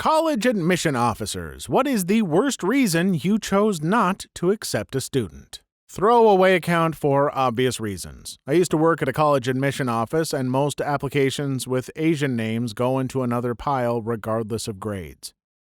College admission officers. What is the worst reason you chose not to accept a student? Throwaway account for obvious reasons. I used to work at a college admission office, and most applications with Asian names go into another pile regardless of grades.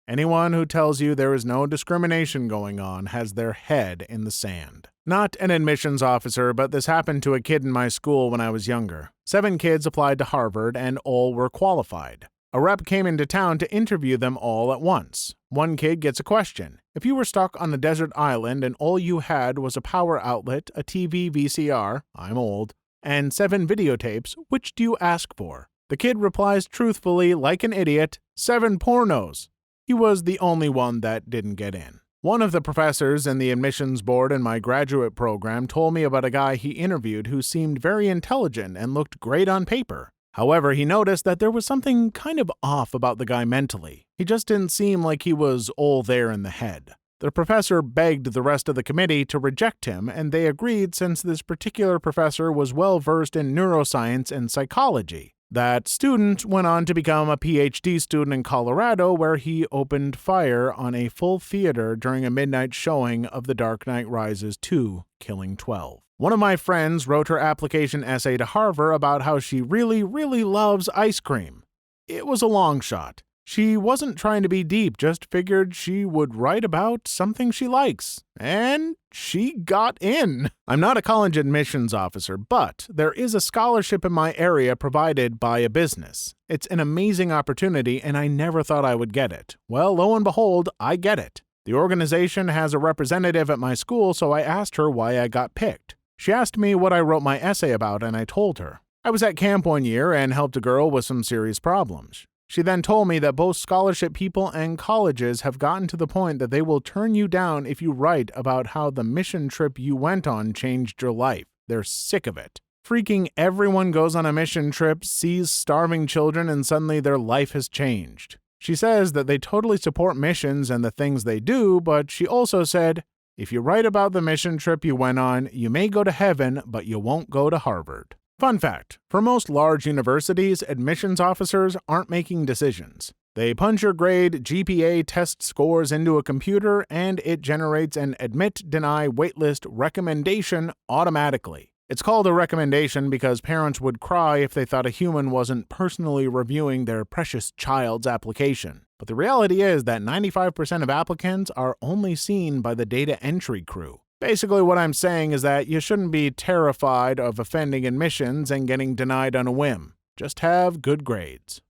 Anyone who tells you there is no discrimination going on has their head in the sand. Not an admissions officer, but this happened to a kid in my school when I was younger. 7 kids applied to Harvard, and all were qualified. A rep came into town to interview them all at once. One kid gets a question. If you were stuck on a desert island and all you had was a power outlet, a TV VCR, I'm old, and 7 videotapes, which do you ask for? The kid replies truthfully, like an idiot, 7 pornos. He was the only one that didn't get in. One of the professors in the admissions board in my graduate program told me about a guy he interviewed who seemed very intelligent and looked great on paper. However, he noticed that there was something kind of off about the guy mentally. He just didn't seem like he was all there in the head. The professor begged the rest of the committee to reject him, and they agreed since this particular professor was well versed in neuroscience and psychology. That student went on to become a PhD student in Colorado, where he opened fire on a full theater during a midnight showing of The Dark Knight Rises 2, killing 12. One of my friends wrote her application essay to Harvard about how she really loves ice cream. It was a long shot. She wasn't trying to be deep, just figured she would write about something she likes. And she got in. I'm not a college admissions officer, but there is a scholarship in my area provided by a business. It's an amazing opportunity, and I never thought I would get it. Well, lo and behold, I get it. The organization has a representative at my school, so I asked her why I got picked. She asked me what I wrote my essay about, and I told her. I was at camp one year and helped a girl with some serious problems. She then told me that both scholarship people and colleges have gotten to the point that they will turn you down if you write about how the mission trip you went on changed your life. They're sick of it. Freaking everyone goes on a mission trip, sees starving children, and suddenly their life has changed. She says that they totally support missions and the things they do, but she also said, if you write about the mission trip you went on, you may go to heaven, but you won't go to Harvard. Fun fact, for most large universities, admissions officers aren't making decisions. They punch your grade, GPA, test scores into a computer, and it generates an admit, deny, waitlist recommendation automatically. It's called a recommendation because parents would cry if they thought a human wasn't personally reviewing their precious child's application. But the reality is that 95% of applicants are only seen by the data entry crew. Basically, what I'm saying is that you shouldn't be terrified of offending admissions and getting denied on a whim. Just have good grades.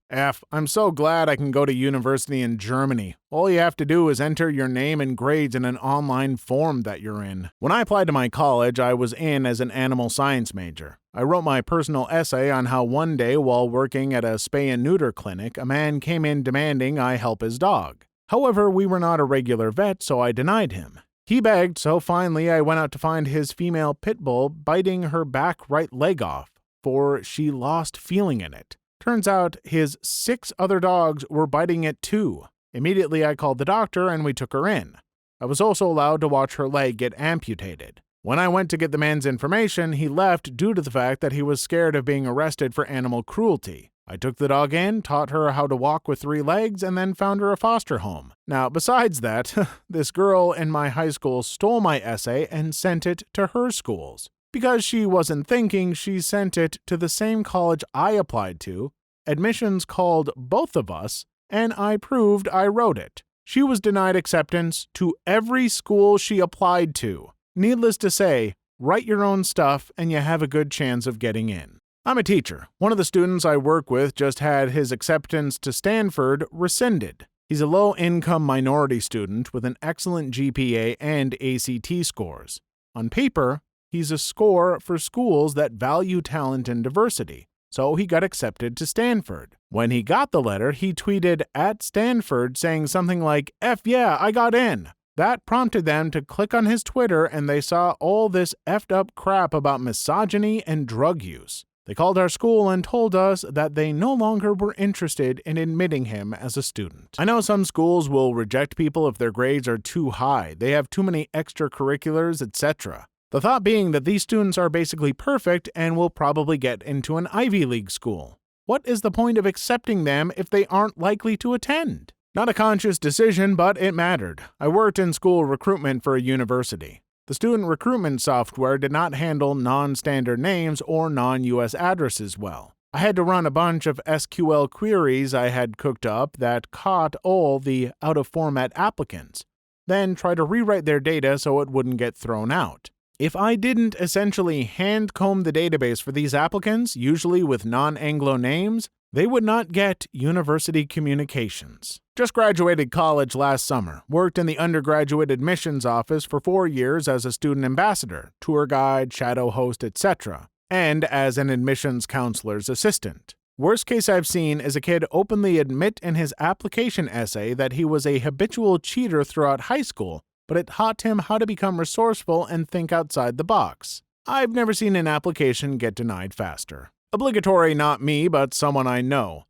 I'm so glad I can go to university in Germany. All you have to do is enter your name and grades in an online form that you're in. When I applied to my college, I was in as an animal science major. I wrote my personal essay on how one day while working at a spay and neuter clinic, a man came in demanding I help his dog. However, we were not a regular vet, so I denied him. He begged, so finally I went out to find his female pit bull biting her back right leg off, for she lost feeling in it. Turns out his 6 other dogs were biting it too. Immediately I called the doctor and we took her in. I was also allowed to watch her leg get amputated. When I went to get the man's information, he left due to the fact that he was scared of being arrested for animal cruelty. I took the dog in, taught her how to walk with 3 legs, and then found her a foster home. Now, besides that, this girl in my high school stole my essay and sent it to her schools. Because she wasn't thinking, she sent it to the same college I applied to. Admissions called both of us, and I proved I wrote it. She was denied acceptance to every school she applied to. Needless to say, write your own stuff and you have a good chance of getting in. I'm a teacher. One of the students I work with just had his acceptance to Stanford rescinded. He's a low-income minority student with an excellent GPA and ACT scores. On paper, he's a score for schools that value talent and diversity, so he got accepted to Stanford. When he got the letter, he tweeted at Stanford saying something like, "F yeah, I got in." That prompted them to click on his Twitter and they saw all this effed up crap about misogyny and drug use. They called our school and told us that they no longer were interested in admitting him as a student. I know some schools will reject people if their grades are too high, they have too many extracurriculars, etc. The thought being that these students are basically perfect and will probably get into an Ivy League school. What is the point of accepting them if they aren't likely to attend? Not a conscious decision, but it mattered. I worked in school recruitment for a university. The student recruitment software did not handle non-standard names or non-US addresses well. I had to run a bunch of SQL queries I had cooked up that caught all the out-of-format applicants, then try to rewrite their data so it wouldn't get thrown out. If I didn't essentially hand-comb the database for these applicants, usually with non-Anglo names, they would not get university communications. Just graduated college last summer, worked in the undergraduate admissions office for 4 years as a student ambassador, tour guide, shadow host, etc., and as an admissions counselor's assistant. Worst case I've seen is a kid openly admit in his application essay that he was a habitual cheater throughout high school, but it taught him how to become resourceful and think outside the box. I've never seen an application get denied faster. Obligatory not me, but someone I know.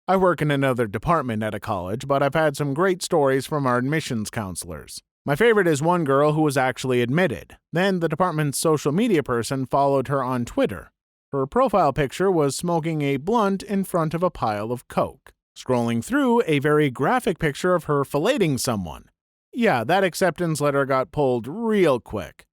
I work in another department at a college, but I've had some great stories from our admissions counselors. My favorite is one girl who was actually admitted. Then the department's social media person followed her on Twitter. Her profile picture was smoking a blunt in front of a pile of coke. Scrolling through, a very graphic picture of her filleting someone. Yeah, that acceptance letter got pulled real quick.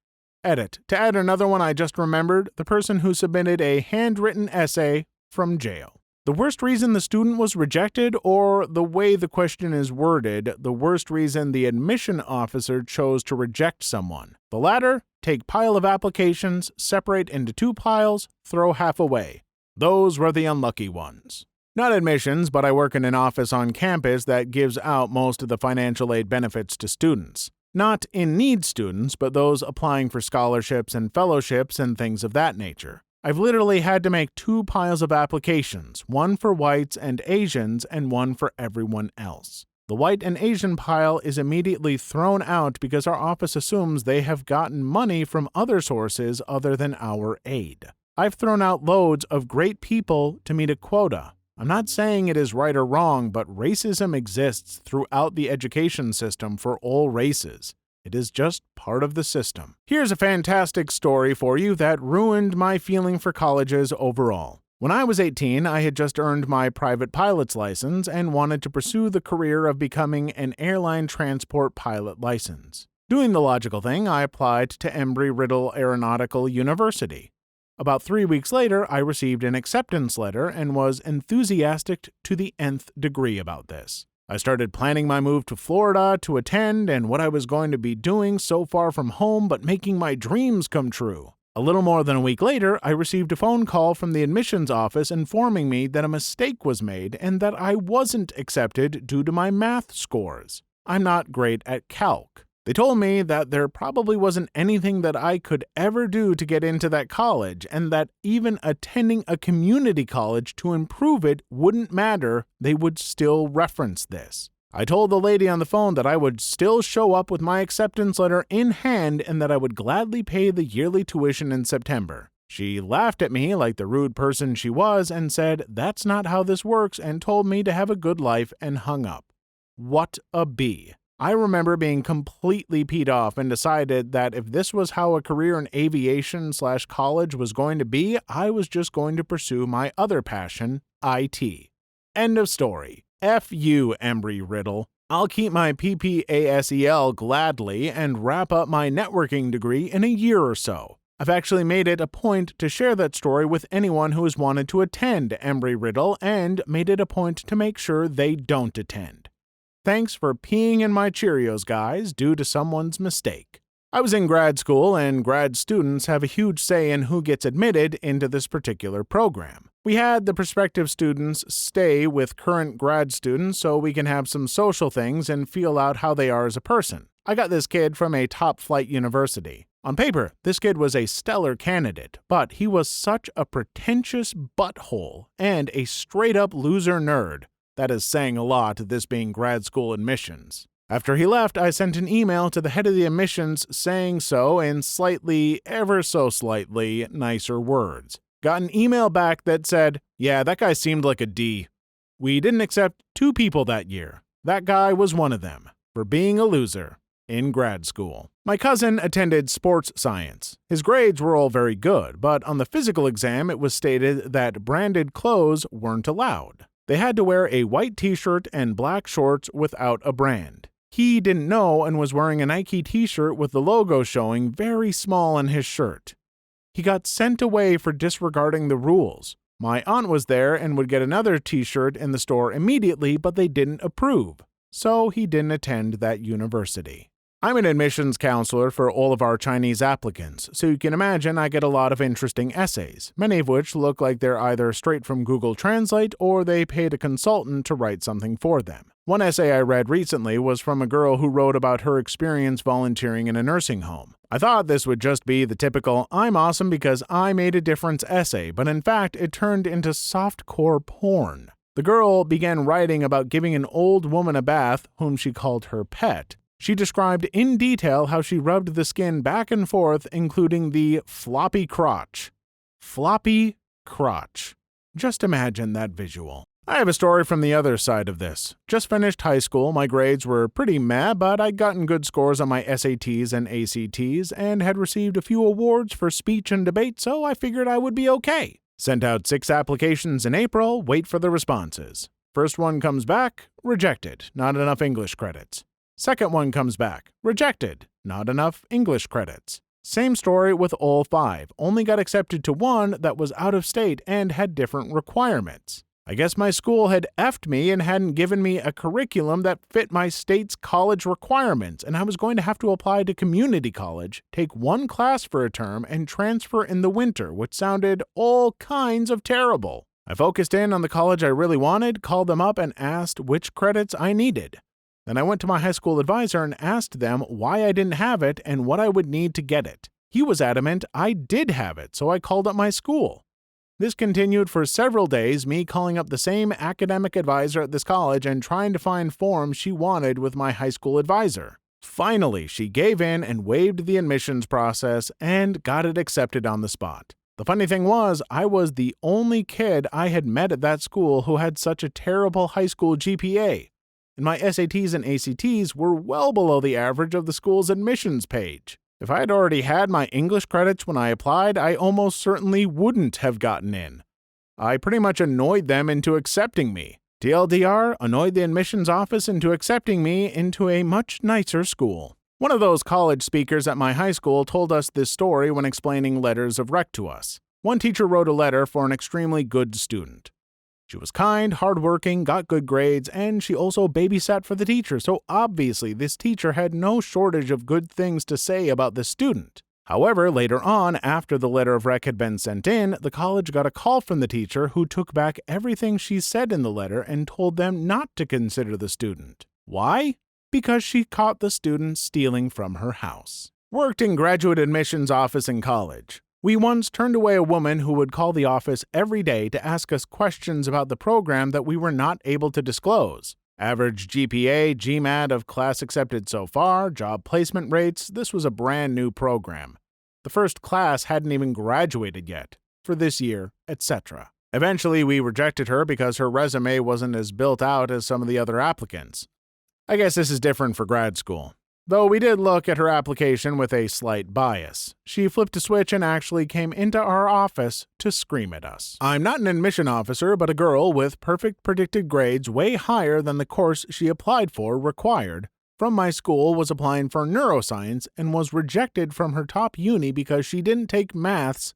Edit. To add another one I just remembered, the person who submitted a handwritten essay from jail. The worst reason the student was rejected, or the way the question is worded, the worst reason the admission officer chose to reject someone. The latter, take pile of applications, separate into 2 piles, throw half away. Those were the unlucky ones. Not admissions, but I work in an office on campus that gives out most of the financial aid benefits to students. Not in-need students, but those applying for scholarships and fellowships and things of that nature. I've literally had to make 2 piles of applications, one for whites and Asians and one for everyone else. The white and Asian pile is immediately thrown out because our office assumes they have gotten money from other sources other than our aid. I've thrown out loads of great people to meet a quota. I'm not saying it is right or wrong, but racism exists throughout the education system for all races. It is just part of the system. Here's a fantastic story for you that ruined my feeling for colleges overall. When I was 18, I had just earned my private pilot's license and wanted to pursue the career of becoming an airline transport pilot license. Doing the logical thing, I applied to Embry-Riddle Aeronautical University. About 3 weeks later, I received an acceptance letter and was enthusiastic to the nth degree about this. I started planning my move to Florida to attend and what I was going to be doing so far from home but making my dreams come true. A little more than a week later, I received a phone call from the admissions office informing me that a mistake was made and that I wasn't accepted due to my math scores. I'm not great at calc. They told me that there probably wasn't anything that I could ever do to get into that college, and that even attending a community college to improve it wouldn't matter, they would still reference this. I told the lady on the phone that I would still show up with my acceptance letter in hand and that I would gladly pay the yearly tuition in September. She laughed at me like the rude person she was and said, "That's not how this works," and told me to have a good life and hung up. What a bee. I remember being completely peed off and decided that if this was how a career in aviation/college was going to be, I was just going to pursue my other passion, IT. End of story. F you, Embry-Riddle. I'll keep my PPASEL gladly and wrap up my networking degree in a year or so. I've actually made it a point to share that story with anyone who has wanted to attend Embry-Riddle and made it a point to make sure they don't attend. Thanks for peeing in my Cheerios, guys, due to someone's mistake. I was in grad school, and grad students have a huge say in who gets admitted into this particular program. We had the prospective students stay with current grad students so we can have some social things and feel out how they are as a person. I got this kid from a top-flight university. On paper, this kid was a stellar candidate, but he was such a pretentious butthole and a straight-up loser nerd. That is saying a lot, this being grad school admissions. After he left, I sent an email to the head of the admissions saying so in slightly, ever so slightly, nicer words. Got an email back that said, "Yeah, that guy seemed like a D. We didn't accept 2 people that year. That guy was one of them, for being a loser in grad school." My cousin attended sports science. His grades were all very good, but on the physical exam it was stated that branded clothes weren't allowed. They had to wear a white t-shirt and black shorts without a brand. He didn't know and was wearing a Nike t-shirt with the logo showing very small on his shirt. He got sent away for disregarding the rules. My aunt was there and would get another t-shirt in the store immediately, but they didn't approve, so he didn't attend that university. I'm an admissions counselor for all of our Chinese applicants, so you can imagine I get a lot of interesting essays, many of which look like they're either straight from Google Translate or they paid a consultant to write something for them. One essay I read recently was from a girl who wrote about her experience volunteering in a nursing home. I thought this would just be the typical "I'm awesome because I made a difference" essay, but in fact it turned into softcore porn. The girl began writing about giving an old woman a bath, whom she called her pet. She described in detail how she rubbed the skin back and forth, including the floppy crotch. Floppy crotch. Just imagine that visual. I have a story from the other side of this. Just finished high school, my grades were pretty meh, but I'd gotten good scores on my SATs and ACTs and had received a few awards for speech and debate, so I figured I would be okay. Sent out 6 applications in April, wait for the responses. First one comes back, rejected, not enough English credits. Second one comes back, rejected, not enough English credits. Same story with all 5, only got accepted to one that was out of state and had different requirements. I guess my school had effed me and hadn't given me a curriculum that fit my state's college requirements, and I was going to have to apply to community college, take 1 class for a term, and transfer in the winter, which sounded all kinds of terrible. I focused in on the college I really wanted, called them up, and asked which credits I needed. Then I went to my high school advisor and asked them why I didn't have it and what I would need to get it. He was adamant I did have it, so I called up my school. This continued for several days, me calling up the same academic advisor at this college and trying to find forms she wanted with my high school advisor. Finally, she gave in and waived the admissions process and got it accepted on the spot. The funny thing was, I was the only kid I had met at that school who had such a terrible high school GPA. And my SATs and ACTs were well below the average of the school's admissions page. If I had already had my English credits when I applied, I almost certainly wouldn't have gotten in. I pretty much annoyed them into accepting me. TLDR, annoyed the admissions office into accepting me into a much nicer school. One of those college speakers at my high school told us this story when explaining letters of rec to us. One teacher wrote a letter for an extremely good student. She was kind, hardworking, got good grades, and she also babysat for the teacher, so obviously this teacher had no shortage of good things to say about the student. However, later on, after the letter of rec had been sent in, the college got a call from the teacher who took back everything she said in the letter and told them not to consider the student. Why? Because she caught the student stealing from her house. Worked in graduate admissions office in college. We once turned away a woman who would call the office every day to ask us questions about the program that we were not able to disclose. Average GPA, GMAT of class accepted so far, job placement rates, this was a brand new program. The first class hadn't even graduated yet, for this year, etc. Eventually, we rejected her because her resume wasn't as built out as some of the other applicants. I guess this is different for grad school. Though we did look at her application with a slight bias. She flipped a switch and actually came into our office to scream at us. I'm not an admission officer, but a girl with perfect predicted grades way higher than the course she applied for required from my school was applying for neuroscience and was rejected from her top uni because she didn't take maths,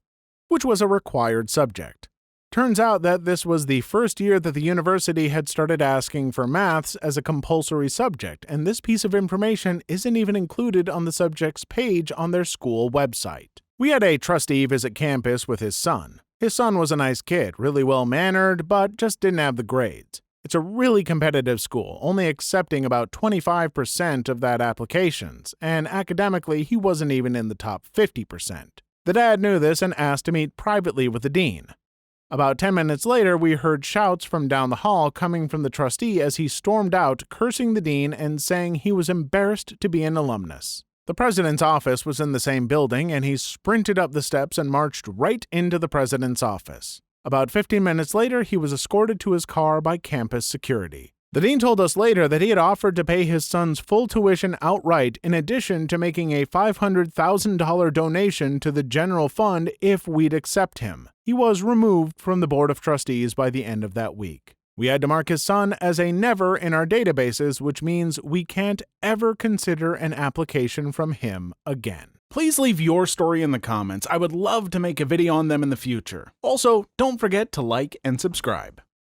which was a required subject. Turns out that this was the first year that the university had started asking for maths as a compulsory subject, and this piece of information isn't even included on the subject's page on their school website. We had a trustee visit campus with his son. His son was a nice kid, really well-mannered, but just didn't have the grades. It's a really competitive school, only accepting about 25% of that applications, and academically he wasn't even in the top 50%. The dad knew this and asked to meet privately with the dean. About 10 minutes later, we heard shouts from down the hall coming from the trustee as he stormed out, cursing the dean and saying he was embarrassed to be an alumnus. The president's office was in the same building, and he sprinted up the steps and marched right into the president's office. About 15 minutes later, he was escorted to his car by campus security. The dean told us later that he had offered to pay his son's full tuition outright in addition to making a $500,000 donation to the general fund if we'd accept him. He was removed from the board of trustees by the end of that week. We had to mark his son as a never in our databases, which means we can't ever consider an application from him again. Please leave your story in the comments. I would love to make a video on them in the future. Also, don't forget to like and subscribe.